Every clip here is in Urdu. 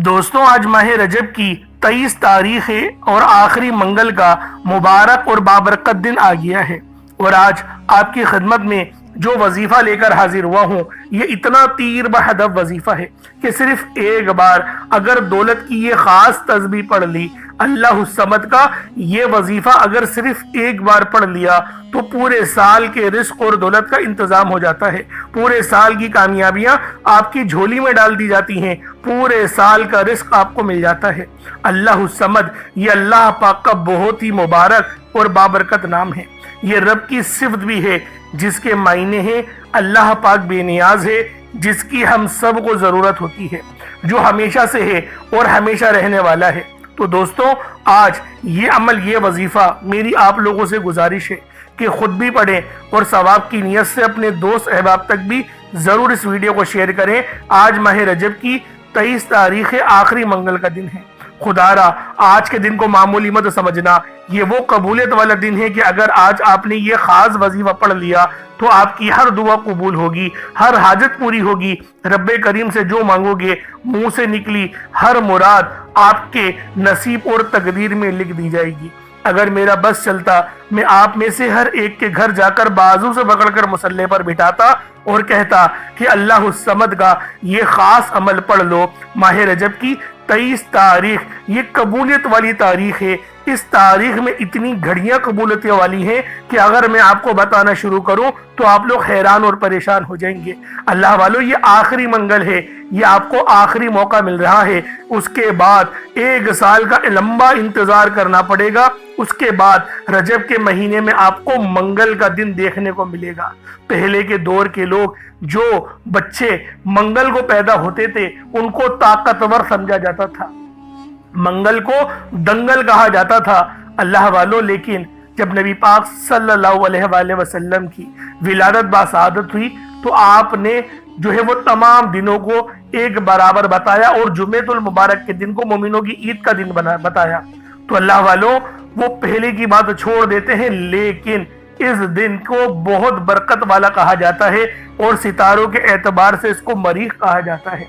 دوستوں آج ماہ رجب کی 23 تاریخ ہے اور آخری منگل کا مبارک اور بابرکت دن آ گیا ہے، اور آج آپ کی خدمت میں جو وظیفہ لے کر حاضر ہوا ہوں یہ اتنا تیر بہدف وظیفہ ہے کہ صرف ایک بار اگر دولت کی یہ خاص تسبیح پڑھ لی، اللہ الصمد کا یہ وظیفہ اگر صرف ایک بار پڑھ لیا تو پورے سال کے رزق اور دولت کا انتظام ہو جاتا ہے، پورے سال کی کامیابیاں آپ کی جھولی میں ڈال دی جاتی ہیں، پورے سال کا رزق آپ کو مل جاتا ہے۔ اللہ الصمد یہ اللہ پاک کا بہت ہی مبارک اور بابرکت نام ہے، یہ رب کی صفت بھی ہے جس کے معنی ہیں اللہ پاک بے نیاز ہے، جس کی ہم سب کو ضرورت ہوتی ہے، جو ہمیشہ سے ہے اور ہمیشہ رہنے والا ہے۔ تو دوستوں آج یہ عمل، یہ وظیفہ میری آپ لوگوں سے گزارش ہے کہ خود بھی پڑھیں اور ثواب کی نیت سے اپنے دوست احباب تک بھی ضرور اس ویڈیو کو شیئر کریں۔ آج ماہ رجب کی 23 تاریخ آخری منگل کا دن ہے۔ خدا را آج کے دن کو معمولی مت سمجھنا، یہ وہ قبولیت والا دن ہے کہ اگر آج آپ نے یہ خاص وظیفہ پڑھ لیا تو آپ کی ہر دعا قبول ہوگی، ہر حاجت پوری ہوگی، رب کریم سے جو مانگو گے منہ سے نکلی ہر مراد آپ کے نصیب اور تقدیر میں لکھ دی جائے گی۔ اگر میرا بس چلتا میں آپ میں سے ہر ایک کے گھر جا کر بازو سے پکڑ کر مصلی پر بٹھاتا اور کہتا کہ اللہ الصمد کا یہ خاص عمل پڑھ لو۔ ماہ رجب کی 23 تاریخ یہ قبولیت والی تاریخ ہے، اس تاریخ میں اتنی گھڑیاں قبولیت والی ہیں کہ اگر میں آپ کو بتانا شروع کروں تو آپ لوگ حیران اور پریشان ہو جائیں گے۔ اللہ والو یہ آخری منگل ہے، یہ آپ کو آخری موقع مل رہا ہے، اس کے بعد 1 سال کا لمبا انتظار کرنا پڑے گا، اس کے بعد رجب کے مہینے میں آپ کو منگل کا دن دیکھنے کو ملے گا۔ پہلے کے دور کے لوگ جو بچے منگل کو پیدا ہوتے تھے ان کو طاقتور سمجھا جاتا تھا، منگل کو دنگل کہا جاتا تھا۔ اللہ والو لیکن جب نبی پاک صلی اللہ علیہ وآلہ وسلم کی ولادت باسعادت ہوئی تو آپ نے جو ہے وہ تمام دنوں کو ایک برابر بتایا اور جمعۃ المبارک کے دن کو مومنوں کی عید کا دن بتایا۔ تو اللہ والو وہ پہلے کی بات چھوڑ دیتے ہیں، لیکن اس دن کو بہت برکت والا کہا جاتا ہے اور ستاروں کے اعتبار سے اس کو مریخ کہا جاتا ہے،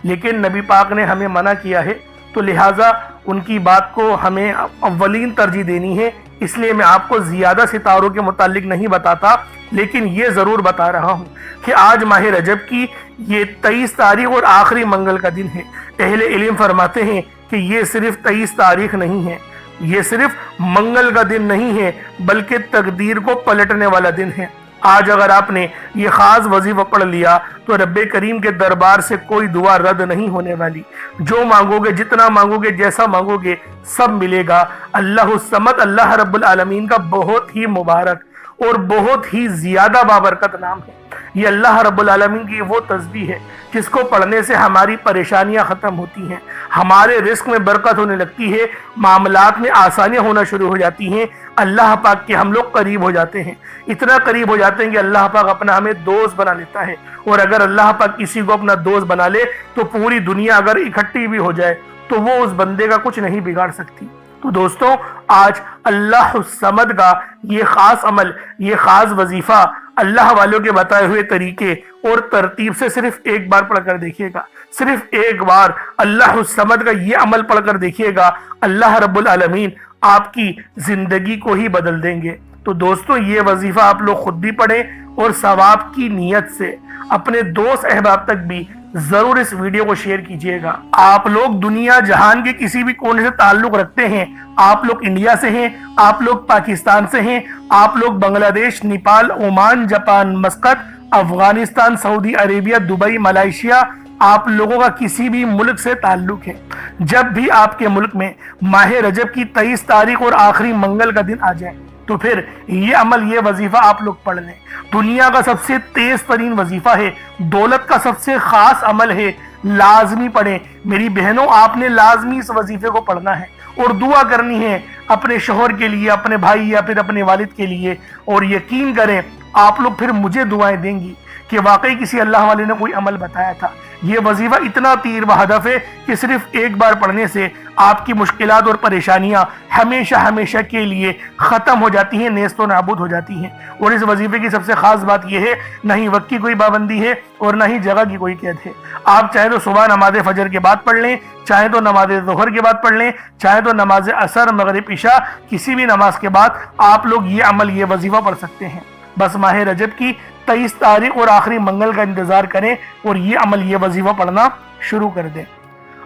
لیکن نبی پاک نے ہمیں منع کیا ہے تو لہٰذا ان کی بات کو ہمیں اولین ترجیح دینی ہے، اس لیے میں آپ کو زیادہ ستاروں کے متعلق نہیں بتاتا، لیکن یہ ضرور بتا رہا ہوں کہ آج ماہ رجب کی یہ 23 تاریخ اور آخری منگل کا دن ہے۔ اہل علم فرماتے ہیں کہ یہ صرف 23 تاریخ نہیں ہے، یہ صرف منگل کا دن نہیں ہے بلکہ تقدیر کو پلٹنے والا دن ہے۔ آج اگر آپ نے یہ خاص وظیفہ پڑھ لیا تو رب کریم کے دربار سے کوئی دعا رد نہیں ہونے والی، جو مانگو گے، جتنا مانگو گے، جیسا مانگو گے سب ملے گا۔ اللہ الصمد اللہ رب العالمین کا بہت ہی مبارک اور بہت ہی زیادہ بابرکت نام ہے۔ یہ اللہ رب العالمین کی وہ تسبیح ہے جس کو پڑھنے سے ہماری پریشانیاں ختم ہوتی ہیں، ہمارے رزق میں برکت ہونے لگتی ہے، معاملات میں آسانیاں ہونا شروع ہو جاتی ہیں، اللہ پاک کے ہم لوگ قریب ہو جاتے ہیں، اتنا قریب ہو جاتے ہیں کہ اللہ پاک اپنا ہمیں دوست بنا لیتا ہے، اور اگر اللہ پاک کسی کو اپنا دوست بنا لے تو پوری دنیا اگر اکٹھی بھی ہو جائے تو وہ اس بندے کا کچھ نہیں بگاڑ سکتی۔ تو دوستوں آج اللہ الصمد کا یہ خاص عمل، یہ خاص وظیفہ اللہ والوں کے بتائے ہوئے طریقے اور ترتیب سے صرف ایک بار پڑھ کر دیکھیے گا، صرف ایک بار اللہ الصمد کا یہ عمل پڑھ کر دیکھیے گا، اللہ رب العالمین آپ کی زندگی کو ہی بدل دیں گے۔ تو دوستوں یہ وظیفہ آپ لوگ خود بھی پڑھیں اور ثواب کی نیت سے اپنے دوست احباب تک بھی ضرور اس ویڈیو کو شیئر کیجئے گا۔ آپ لوگ دنیا جہان کے کسی بھی کونے سے تعلق رکھتے ہیں، آپ لوگ انڈیا سے ہیں، آپ لوگ پاکستان سے ہیں، آپ لوگ Bangladesh, Nepal, Oman, Japan, Muscat, Afghanistan, Saudi Arabia, Dubai, Malaysia, آپ لوگوں کا کسی بھی ملک سے تعلق ہے، جب بھی آپ کے ملک میں ماہ رجب کی 23 تاریخ اور آخری منگل کا دن آ جائے تو پھر یہ عمل، یہ وظیفہ آپ لوگ پڑھ لیں۔ دنیا کا سب سے تیز ترین وظیفہ ہے، دولت کا سب سے خاص عمل ہے، لازمی پڑھیں میری بہنوں، آپ نے لازمی اس وظیفے کو پڑھنا ہے اور دعا کرنی ہے اپنے شوہر کے لیے، اپنے بھائی یا پھر اپنے والد کے لیے، اور یقین کریں آپ لوگ پھر مجھے دعائیں دیں گی کہ واقعی کسی اللہ والے نے کوئی عمل بتایا تھا۔ یہ وظیفہ اتنا تیر و ہدف ہے کہ صرف ایک بار پڑھنے سے آپ کی مشکلات اور پریشانیاں ہمیشہ ہمیشہ کے لیے ختم ہو جاتی ہیں، نیست و نابود ہو جاتی ہیں۔ اور اس وظیفے کی سب سے خاص بات یہ ہے، نہ ہی وقت کی کوئی پابندی ہے اور نہ ہی جگہ کی کوئی قید ہے۔ آپ چاہے تو صبح نماز فجر کے بعد پڑھ لیں، چاہے تو نماز ظہر کے بعد پڑھ لیں، چاہے تو نماز عصر، مغرب، عشاء، کسی بھی نماز کے بعد آپ لوگ یہ عمل، یہ وظیفہ پڑھ سکتے ہیں۔ بس ماہ رجب کی 23 تاریخ اور آخری منگل کا انتظار کریں اور یہ عمل، یہ وظیفہ پڑھنا شروع کر دیں۔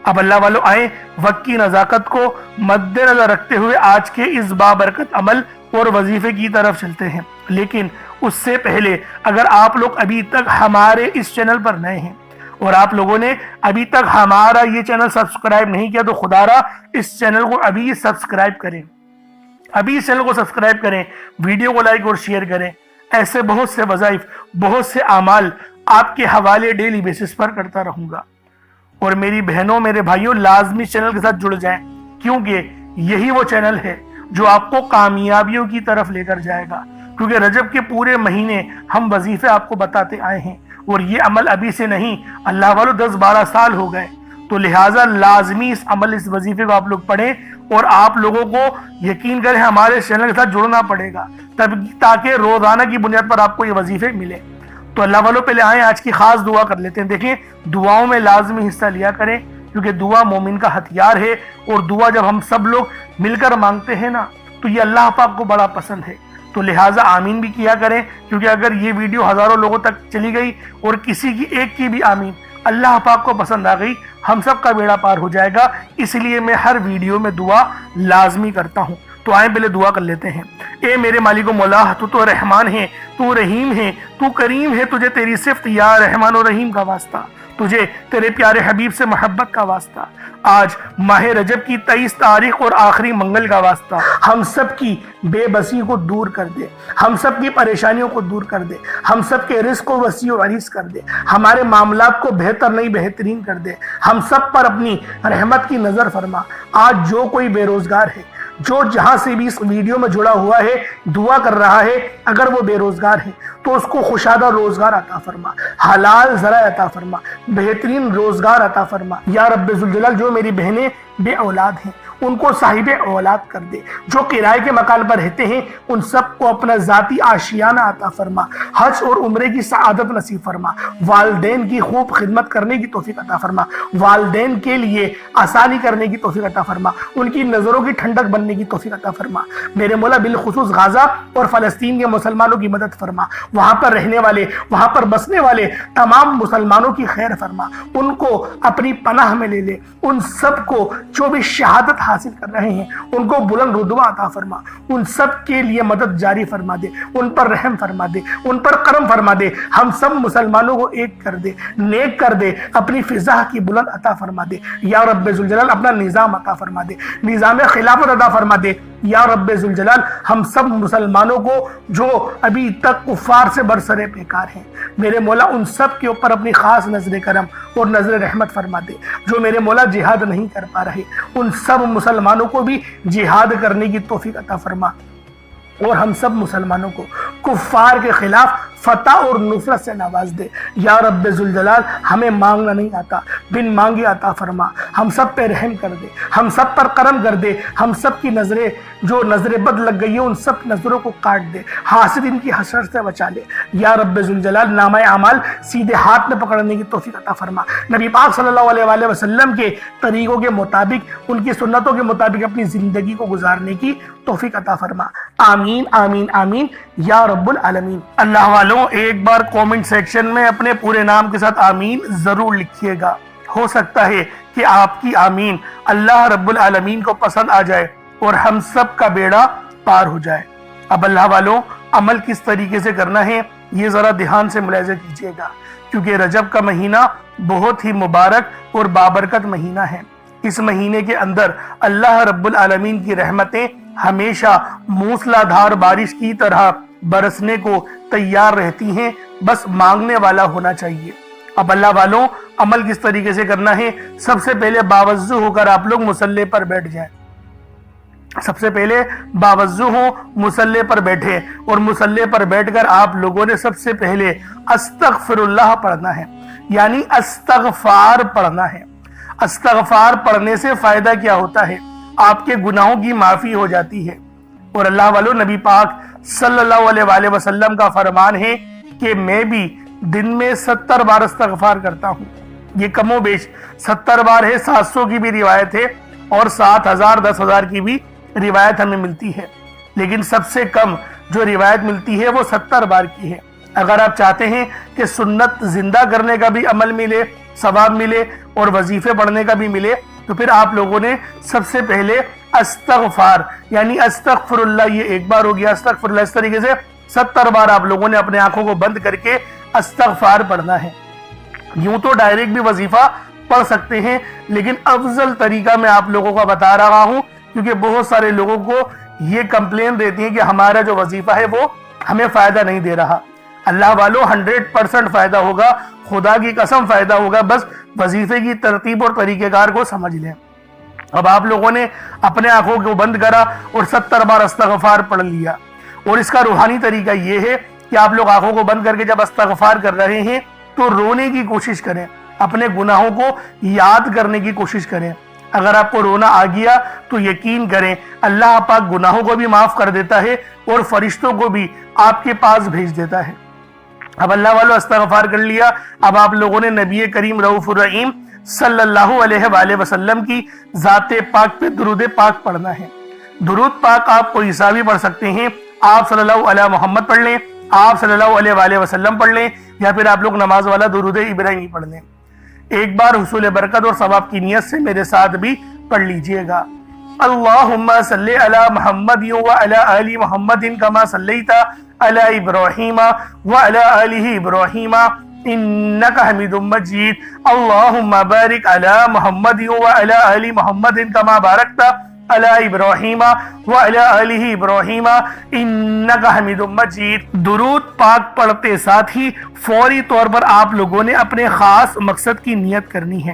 اب اللہ والو آئیں وقت کی نزاکت کو مد نظر رکھتے ہوئے آج کے اس بابرکت عمل اور وظیفے کی طرف چلتے ہیں۔ لیکن اس سے پہلے اگر آپ لوگ ابھی تک ہمارے اس چینل پر نئے ہیں اور آپ لوگوں نے ابھی تک ہمارا یہ چینل سبسکرائب نہیں کیا تو خدا را اس چینل کو ابھی سبسکرائب کریں، ابھی اس چینل کو سبسکرائب کریں، ویڈیو کو لائک اور شیئر کریں۔ ایسے بہت سے وظائف، بہت سے اعمال آپ کے حوالے ڈیلی بیسس پر کرتا رہوں گا۔ اور میری بہنوں، میرے بھائیوں، لازمی چینل کے ساتھ جڑ جائیں، کیونکہ یہی وہ چینل ہے جو آپ کو کامیابیوں کی طرف لے کر جائے گا۔ کیونکہ رجب کے پورے مہینے ہم وظیفے آپ کو بتاتے آئے ہیں اور یہ عمل ابھی سے نہیں، اللہ والو 10-12 سال ہو گئے، تو لہٰذا لازمی اس عمل، اس وظیفے کو آپ لوگ پڑھیں اور آپ لوگوں کو یقین کریں ہمارے چینل کے ساتھ جڑنا پڑے گا تاکہ روزانہ کی بنیاد پر آپ کو یہ وظیفے ملے۔ تو اللہ والوں پہلے آئیں آج کی خاص دعا کر لیتے ہیں۔ دیکھیں، دعاؤں میں لازمی حصہ لیا کریں کیونکہ دعا مومن کا ہتھیار ہے، اور دعا جب ہم سب لوگ مل کر مانگتے ہیں نا تو یہ اللہ پاک کو بڑا پسند ہے۔ تو لہٰذا آمین بھی کیا کریں، کیونکہ اگر یہ ویڈیو ہزاروں لوگوں تک چلی گئی اور کسی کی ایک کی بھی آمین اللہ پاک کو پسند آ گئی، ہم سب کا بیڑا پار ہو جائے گا۔ اس لیے میں ہر ویڈیو میں دعا لازمی کرتا ہوں۔ تو آئیں پہلے دعا کر لیتے ہیں۔ اے میرے مالک و مولا، تو رحمان ہے، تو رحیم ہے، تو کریم ہے، تجھے تیری صفت یا رحمان و رحیم کا واسطہ، تجھے تیرے پیارے حبیب سے محبت کا واسطہ، آج ماہ رجب کی 23 تاریخ اور آخری منگل کا واسطہ، ہم سب کی بے بسی کو دور کر دے، ہم سب کی پریشانیوں کو دور کر دے، ہم سب کے رزق کو وسیع و عریض کر دے، ہمارے معاملات کو بہتر نہیں بہترین کر دے، ہم سب پر اپنی رحمت کی نظر فرما۔ آج جو کوئی بے روزگار ہے، جو جہاں سے بھی اس ویڈیو میں جڑا ہوا ہے، دعا کر رہا ہے، اگر وہ بے روزگار ہے تو اس کو خوشادہ روزگار عطا فرما، حلال ذرائع عطا فرما، بہترین روزگار عطا فرما۔ یا رب ذوالجلال، جو میری بہنیں بے اولاد ہیں ان کو صاحب اولاد کر دے، جو کرائے کے مکان پر رہتے ہیں ان سب کو اپنا ذاتی آشیانہ عطا فرما، حج اور عمرے کی سعادت نصیب فرما، والدین کی خوب خدمت کرنے کی توفیق عطا فرما، والدین کے لیے آسانی کرنے کی توفیق عطا فرما، ان کی نظروں کی ٹھنڈک بننے کی توفیق عطا فرما۔ میرے مولا بالخصوص غزہ اور فلسطین کے مسلمانوں کی مدد فرما، وہاں پر رہنے والے، وہاں پر بسنے والے تمام مسلمانوں کی خیر فرما، ان کو اپنی پناہ میں لے لے، ان سب کو جو بھی شہادت حاصل کر رہے ہیں ان کو بلند رتبہ عطا فرما، ان سب کے لیے مدد جاری فرما دے، ان پر رحم فرما دے، ان پر کرم فرما دے، ہم سب مسلمانوں کو ایک کر دے، نیک کر دے، اپنی فضا کی بلند عطا فرما دے۔ یا رب ذوالجلال اپنا نظام عطا فرما دے، نظام خلافت عطا فرما دے۔ یا رب ذوالجلال ہم سب مسلمانوں کو جو ابھی تک کفار سے برسرے پیکار ہیں، میرے مولا ان سب کے اوپر اپنی خاص نظر کرم اور نظر رحمت فرما دے۔ جو میرے مولا جہاد نہیں کر پا رہے ان سب مسلمانوں کو بھی جہاد کرنے کی توفیق عطا فرما، اور ہم سب مسلمانوں کو کفار کے خلاف فتح اور نصرت سے نواز دے۔ یا رب ذوالجلال ہمیں مانگنا نہیں آتا، بن مانگے عطا فرما، ہم سب پہ رحم کر دے، ہم سب پر کرم کر دے، ہم سب کی نظریں جو نظر بد لگ گئی ہیں ان سب نظروں کو کاٹ دے، حاسد ان کی حسرت سے بچا لے۔ یا رب ذوالجلال نامہ اعمال سیدھے ہاتھ میں پکڑنے کی توفیق عطا فرما، نبی پاک صلی اللہ علیہ وآلہ وسلم کے طریقوں کے مطابق، ان کی سنتوں کے مطابق اپنی زندگی کو گزارنے کی توفیق عطا فرما۔ آمین آمین آمین یا رب العالمین۔ اللہ والوں ایک بار کومنٹ سیکشن میں اپنے پورے نام کے ساتھ آمین ضرور لکھیے گا، ہو سکتا ہے کہ آپ کی آمین اللہ رب العالمین کو پسند آ جائے اور ہم سب کا بیڑا پار ہو جائے۔ اب اللہ والوں عمل کس طریقے سے کرنا ہے یہ ذرا دھیان سے ملاحظہ کیجیے گا، کیونکہ رجب کا مہینہ بہت ہی مبارک اور بابرکت مہینہ ہے۔ اس مہینے کے اندر اللہ رب العالمین کی رحمتیں ہمیشہ موسلا دھار بارش کی طرح برسنے کو تیار رہتی ہیں، بس مانگنے والا ہونا چاہیے۔ اب اللہ والوں عمل کس طریقے سے کرنا ہے، سب سے پہلے باوضو ہو کر آپ لوگ مصلی پر بیٹھ جائیں، سب سے پہلے باوضو ہو، مصلی پر بیٹھے، اور مصلی پر بیٹھ کر آپ لوگوں نے سب سے پہلے استغفر اللہ پڑھنا ہے، یعنی استغفار پڑھنا ہے۔ استغفار پڑھنے سے فائدہ کیا ہوتا ہے؟ آپ کے گناہوں کی معافی ہو جاتی ہے۔ اور اللہ والو، نبی پاک صلی اللہ علیہ وآلہ وسلم کا فرمان ہے کہ میں بھی دن میں 70 بار استغفار کرتا ہوں۔ یہ کم و بیش 70 بار ہے، 700 کی بھی روایت ہے اور 7000 10,000 کی بھی روایت ہمیں ملتی ہے، لیکن سب سے کم جو روایت ملتی ہے وہ 70 بار کی ہے۔ اگر آپ چاہتے ہیں کہ سنت زندہ کرنے کا بھی عمل ملے، ثواب ملے اور وظیفے پڑھنے کا بھی ملے، تو پھر آپ لوگوں نے سب سے پہلے استغفار یعنی استغفر اللہ، یہ ایک بار ہو گیا استغفر اللہ، اس طریقے سے 70 بار آپ لوگوں نے اپنے آنکھوں کو بند کر کے استغفار پڑھنا ہے۔ یوں تو ڈائریکٹ بھی وظیفہ پڑھ سکتے ہیں، لیکن افضل طریقہ میں آپ لوگوں کو بتا رہا ہوں، کیونکہ بہت سارے لوگوں کو یہ کمپلین رہتی ہے کہ ہمارا جو وظیفہ ہے وہ ہمیں فائدہ نہیں دے رہا۔ اللہ والو 100% فائدہ ہوگا، خدا کی قسم فائدہ ہوگا، بس وظیفے کی ترتیب اور طریقہ کار کو سمجھ لیں۔ اب آپ لوگوں نے اپنے آنکھوں کو بند کرا اور 70 بار استغفار پڑھ لیا، اور اس کا روحانی طریقہ یہ ہے کہ آپ لوگ آنکھوں کو بند کر کے جب استغفار کر رہے ہیں تو رونے کی کوشش کریں، اپنے گناہوں کو یاد کرنے کی کوشش کریں۔ اگر آپ کو رونا آ گیا تو یقین کریں اللہ پاک گناہوں کو بھی معاف کر دیتا ہے اور فرشتوں کو بھی آپ کے پاس بھیج دیتا ہے۔ اب اللہ والو استغفار کر لیا، اب آپ لوگوں نے نبی کریم رؤوف الرحیم صلی اللہ علیہ وآلہ وسلم کی ذات پاک پہ درود پاک پڑھنا ہے۔ درود پاک آپ کوئی سا بھی پڑھ سکتے ہیں، آپ صلی اللہ علیہ محمد پڑھ لیں، آپ صلی اللہ علیہ وآلہ وسلم پڑھ لیں، یا پھر آپ لوگ نماز والا درود ابراہیمی پڑھ لیں۔ ایک بار حصول برکت اور ثواب کی نیت سے میرے ساتھ بھی پڑھ لیجئے گا۔ اللہم صلی علی محمد وعلی آل محمد کما صلیت علی ابراہیم وعلی آل ابراہیم انک حمید مجید۔ اللہم بارک علی محمد وعلی آل محمد کما بارکت علی ابراہیم وعلی آل ابراہیم انک حمید مجید۔ درود پاک پڑھتے ساتھ ہی فوری طور پر آپ لوگوں نے اپنے خاص مقصد کی نیت کرنی ہے۔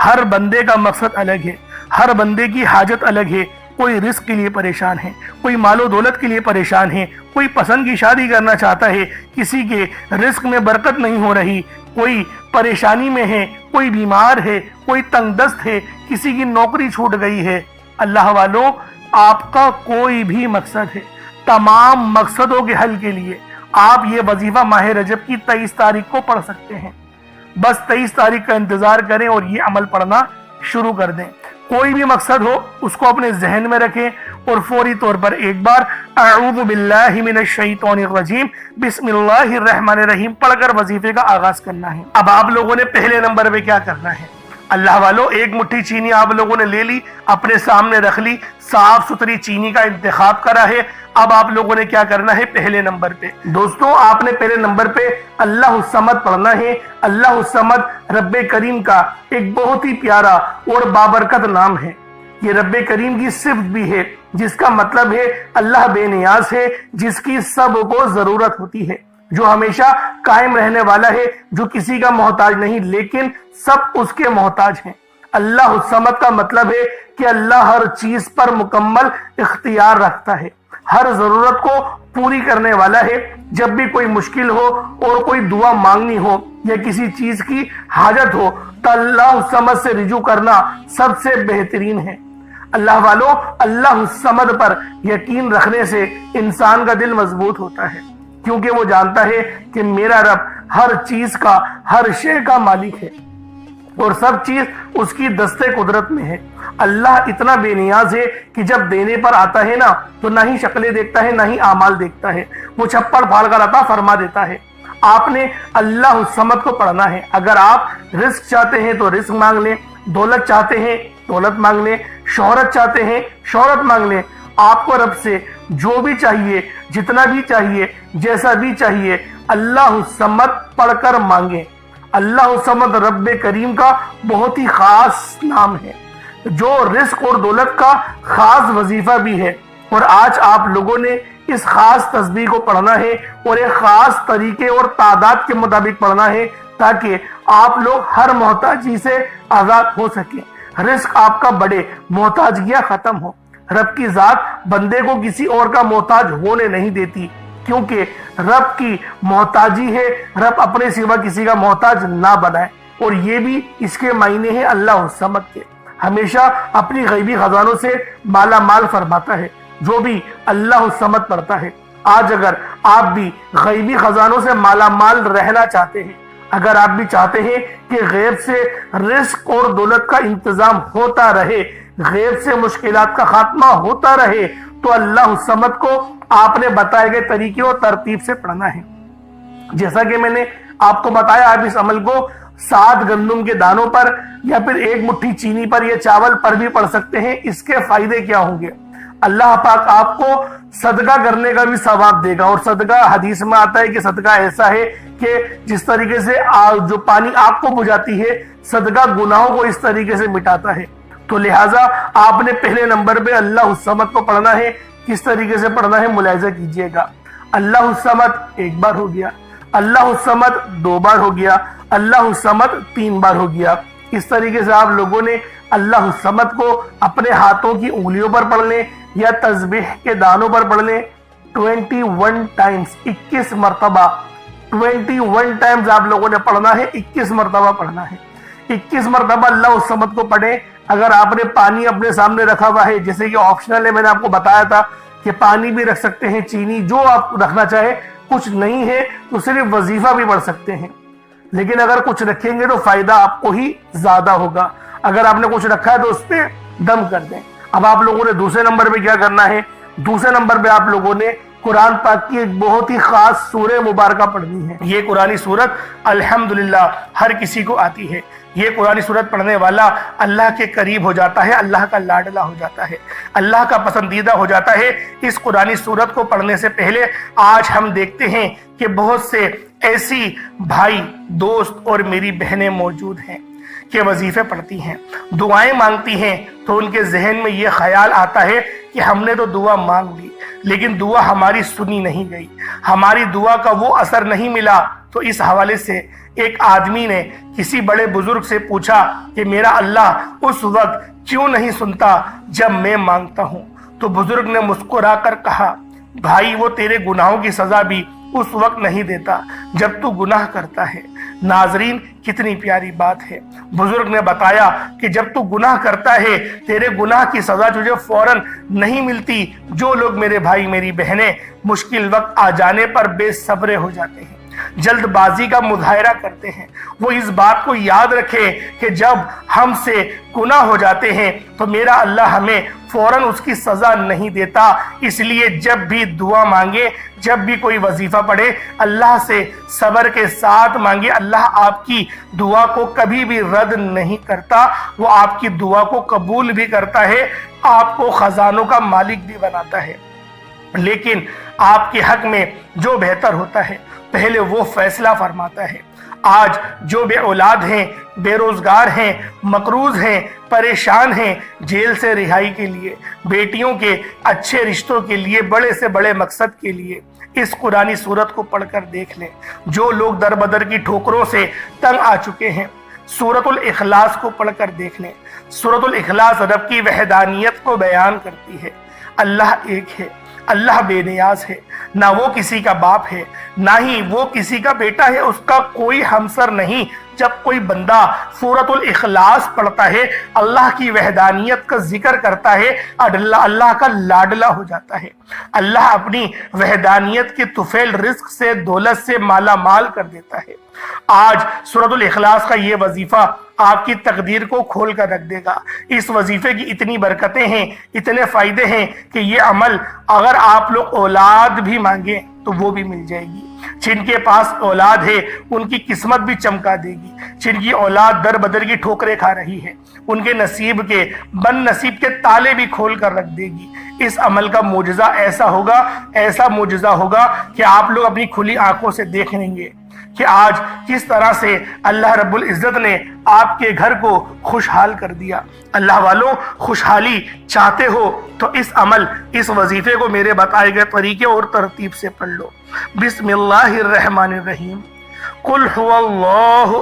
ہر بندے کا مقصد الگ ہے، ہر بندے کی حاجت الگ ہے۔ کوئی رزق کے لیے پریشان ہے، کوئی مال و دولت کے لیے پریشان ہے، کوئی پسند کی شادی کرنا چاہتا ہے، کسی کے رزق میں برکت نہیں ہو رہی، کوئی پریشانی میں ہے، کوئی بیمار ہے، کوئی تنگ دست ہے، کسی کی نوکری چھوٹ گئی ہے۔ اللہ والوں، آپ کا کوئی بھی مقصد ہے، تمام مقصدوں کے حل کے لیے آپ یہ وظیفہ ماہ رجب کی 23 تاریخ کو پڑھ سکتے ہیں۔ بس 23 تاریخ کا انتظار کریں اور یہ عمل پڑھنا شروع کر دیں۔ کوئی بھی مقصد ہو اس کو اپنے ذہن میں رکھیں اور فوری طور پر ایک بار اعوذ باللہ من الشیطان الرجیم بسم اللہ الرحمن الرحیم پڑھ کر وظیفے کا آغاز کرنا ہے۔ اب آپ لوگوں نے پہلے نمبر پہ کیا کرنا ہے؟ اللہ والو، ایک مٹھی چینی آپ لوگوں نے لے لی، اپنے سامنے رکھ لی، صاف ستھری چینی کا انتخاب کرا ہے۔ اب آپ لوگوں نے کیا کرنا ہے؟ پہلے نمبر پہ دوستوں آپ نے پہلے نمبر پہ اللہ الصمد پڑھنا ہے۔ اللہ الصمد رب کریم کا ایک بہت ہی پیارا اور بابرکت نام ہے۔ یہ رب کریم کی صفت بھی ہے، جس کا مطلب ہے اللہ بے نیاز ہے، جس کی سب کو ضرورت ہوتی ہے، جو ہمیشہ قائم رہنے والا ہے، جو کسی کا محتاج نہیں لیکن سب اس کے محتاج ہیں۔ اللہ الصمد کا مطلب ہے کہ اللہ ہر چیز پر مکمل اختیار رکھتا ہے، ہر ضرورت کو پوری کرنے والا ہے۔ جب بھی کوئی مشکل ہو اور کوئی دعا مانگنی ہو یا کسی چیز کی حاجت ہو تو اللہ الصمد سے رجوع کرنا سب سے بہترین ہے۔ اللہ والو، اللہ الصمد پر یقین رکھنے سے انسان کا دل مضبوط ہوتا ہے، کیونکہ وہ جانتا ہے کہ میرا رب ہر چیز کا، ہر شے کا مالک ہے اور سب چیز اس کی دستے قدرت میں ہے۔ اللہ اتنا بے نیاز ہے کہ جب دینے پر آتا ہے نا تو نہ ہی شکلیں دیکھتا ہے نہ ہی اعمال دیکھتا ہے، وہ چھپڑ پھاڑ کر عطا فرما دیتا ہے۔ آپ نے اللہ الصمد کو پڑھنا ہے۔ اگر آپ رزق چاہتے ہیں تو رزق مانگ لیں، دولت چاہتے ہیں دولت مانگ لیں، شہرت چاہتے ہیں شہرت مانگ لیں۔ آپ کو رب سے جو بھی چاہیے، جتنا بھی چاہیے، جیسا بھی چاہیے، اللہ الصمد پڑھ کر مانگیں۔ اللہ الصمد رب کریم کا بہت ہی خاص نام ہے، جو رزق اور دولت کا خاص وظیفہ بھی ہے۔ اور آج آپ لوگوں نے اس خاص تسبیح کو پڑھنا ہے اور ایک خاص طریقے اور تعداد کے مطابق پڑھنا ہے، تاکہ آپ لوگ ہر محتاجی سے آزاد ہو سکیں، رزق آپ کا بڑھے، محتاجیاں ختم ہو۔ رب کی ذات بندے کو کسی اور کا محتاج ہونے نہیں دیتی، کیونکہ رب کی محتاجی ہے، رب اپنے سوا کسی کا محتاج نہ بنائے، اور یہ بھی اس کے معنی ہیں اللہ الصمد کے، ہمیشہ اپنی غیبی خزانوں سے مالا مال فرماتا ہے۔ جو بھی اللہ الصمد پڑھتا ہے، آج اگر آپ بھی غیبی خزانوں سے مالا مال رہنا چاہتے ہیں، اگر آپ بھی چاہتے ہیں کہ غیب سے رزق اور دولت کا انتظام ہوتا رہے، غیب سے مشکلات کا خاتمہ ہوتا رہے، تو اللہ الصمد کو آپ نے بتائے گئے طریقے اور ترتیب سے پڑھنا ہے۔ جیسا کہ میں نے آپ کو بتایا، آپ اس عمل کو 7 گندم کے دانوں پر یا پھر 1 مٹھی چینی پر یا چاول پر بھی پڑھ سکتے ہیں۔ اس کے فائدے کیا ہوں گے؟ اللہ پاک آپ کو صدقہ کرنے کا بھی ثواب دے گا، اور صدقہ حدیث میں آتا ہے کہ صدقہ ایسا ہے کہ جس طریقے سے جو پانی آگ کو بجھاتی ہے، صدقہ گناہوں کو اس طریقے سے مٹاتا ہے۔ تو لہٰذا آپ نے پہلے نمبر پہ اللہ الصمد کو پڑھنا ہے۔ کس طریقے سے پڑھنا ہے ملاحظہ کیجئے گا۔ اللہ الصمد 1 بار ہو گیا، اللہ الصمد 2 بار ہو گیا، اللہ الصمد 3 بار ہو گیا۔ اس طریقے سے آپ لوگوں نے اللہ الصمد کو اپنے ہاتھوں کی انگلیوں پر پڑھ لیں یا تسبیح کے دانوں پر پڑھ لیں 21 ٹائمز، 21 مرتبہ 21 ٹائمز آپ لوگوں نے پڑھنا ہے، 21 مرتبہ پڑھنا ہے۔ 21 مرتبہ اللہ الصمد کو پڑھیں۔ اگر آپ نے پانی اپنے سامنے رکھا ہوا ہے، جیسے کہ آپشنل ہے، میں نے آپ کو بتایا تھا کہ پانی بھی رکھ سکتے ہیں، چینی جو آپ رکھنا چاہے، کچھ نہیں ہے تو صرف وظیفہ بھی پڑھ سکتے ہیں، لیکن اگر کچھ رکھیں گے تو فائدہ آپ کو ہی زیادہ ہوگا۔ اگر آپ نے کچھ رکھا ہے تو اس پہ دم کر دیں۔ اب آپ لوگوں نے دوسرے نمبر پہ کیا کرنا ہے؟ دوسرے نمبر پہ آپ لوگوں نے قرآن پاک کی ایک بہت ہی خاص سورہ مبارکہ پڑھنی ہے۔ یہ قرآنی سورت الحمدللہ ہر کسی کو آتی ہے۔ یہ قرآنی سورت پڑھنے والا اللہ کے قریب ہو جاتا ہے، اللہ کا لاڈلا ہو جاتا ہے، اللہ کا پسندیدہ ہو جاتا ہے۔ اس قرآنی سورت کو پڑھنے سے پہلے آج ہم دیکھتے ہیں کہ بہت سے ایسی بھائی، دوست اور میری بہنیں موجود ہیں کہ وظیفے پڑھتی ہیں، دعائیں مانگتی ہیں، تو ان کے ذہن میں یہ خیال آتا ہے کہ ہم نے تو دعا مانگ لی لیکن دعا ہماری سنی نہیں گئی، ہماری دعا کا وہ اثر نہیں ملا۔ تو اس حوالے سے ایک آدمی نے کسی بڑے بزرگ سے پوچھا کہ میرا اللہ اس وقت کیوں نہیں سنتا جب میں مانگتا ہوں؟ تو بزرگ نے مسکرا کر کہا، بھائی وہ تیرے گناہوں کی سزا بھی اس وقت نہیں دیتا جب تو گناہ کرتا ہے۔ ناظرین کتنی پیاری بات ہے۔ بزرگ نے بتایا کہ جب تو گناہ کرتا ہے تیرے گناہ کی سزا تجھے فوراً نہیں ملتی۔ جو لوگ میرے بھائی میری بہنیں مشکل وقت آ جانے پر بے صبر ہو جاتے ہیں، جلد بازی کا مظاہرہ کرتے ہیں، وہ اس بات کو یاد رکھے کہ جب ہم سے گناہ ہو جاتے ہیں تو میرا اللہ ہمیں فوراً اس کی سزا نہیں دیتا۔ اس لیے جب بھی دعا مانگے، جب بھی کوئی وظیفہ پڑھے، اللہ سے صبر کے ساتھ مانگے۔ اللہ آپ کی دعا کو کبھی بھی رد نہیں کرتا، وہ آپ کی دعا کو قبول بھی کرتا ہے، آپ کو خزانوں کا مالک بھی بناتا ہے۔ لیکن آپ کے حق میں جو بہتر ہوتا ہے پہلے وہ فیصلہ فرماتا ہے۔ آج جو بے اولاد ہیں، بے روزگار ہیں، مقروض ہیں، پریشان ہیں، جیل سے رہائی کے لیے، بیٹیوں کے اچھے رشتوں کے لیے، بڑے سے بڑے مقصد کے لیے اس قرآنی سورت کو پڑھ کر دیکھ لیں۔ جو لوگ در بدر کی ٹھوکروں سے تنگ آ چکے ہیں، سورۃ الاخلاص کو پڑھ کر دیکھ لیں۔ سورۃ الاخلاص رب کی وحدانیت کو بیان کرتی ہے۔ اللہ ایک ہے، اللہ بے نیاز ہے، نہ وہ کسی کا باپ ہے نہ ہی وہ کسی کا بیٹا ہے، اس کا کوئی ہمسر نہیں۔ جب کوئی بندہ سورۃ الاخلاص پڑھتا ہے، اللہ کی وحدانیت کا ذکر کرتا ہے، اللہ کا لاڈلا ہو جاتا ہے۔ اللہ اپنی وحدانیت کے طفیل رزق سے، دولت سے مالا مال کر دیتا ہے۔ آج سورۃ الاخلاص کا یہ وظیفہ آپ کی تقدیر کو کھول کر رکھ دے گا۔ اس وظیفے کی اتنی برکتیں ہیں، اتنے فائدے ہیں کہ یہ عمل اگر آپ لوگ اولاد بھی مانگیں تو وہ بھی مل جائے گی۔ جن کے پاس اولاد ہے ان کی قسمت بھی چمکا دے گی۔ جن کی اولاد در بدر کی ٹھوکریں کھا رہی ہے ان کے نصیب کے بد نصیب کے تالے بھی کھول کر رکھ دے گی۔ اس عمل کا معجزہ ایسا ہوگا، ایسا معجزہ ہوگا کہ آپ لوگ اپنی کھلی آنکھوں سے دیکھ لیں گے کہ آج کس طرح سے اللہ رب العزت نے آپ کے گھر کو خوشحال کر دیا۔ اللہ والوں، خوشحالی چاہتے ہو تو اس عمل، اس وظیفے کو میرے بتائے گئے طریقے اور ترتیب سے پڑھ لو۔ بسم اللہ الرحمن الرحیم۔ قل هو اللہ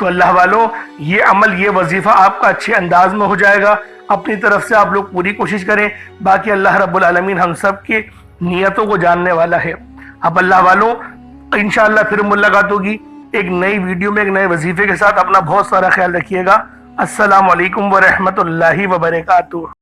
تو اللہ والوں یہ عمل یہ وظیفہ آپ کا اچھے انداز میں ہو جائے گا. اپنی طرف سے آپ لوگ پوری کوشش کریں. باقی اللہ رب العالمین ہم سب کے نیتوں کو جاننے والا ہے. اب اللہ والوں انشاءاللہ پھر ملاقات ہوگی ایک نئی ویڈیو میں ایک نئے وظیفے کے ساتھ. اپنا بہت سارا خیال رکھیے گا. السلام علیکم ورحمۃ اللہ وبرکاتہ.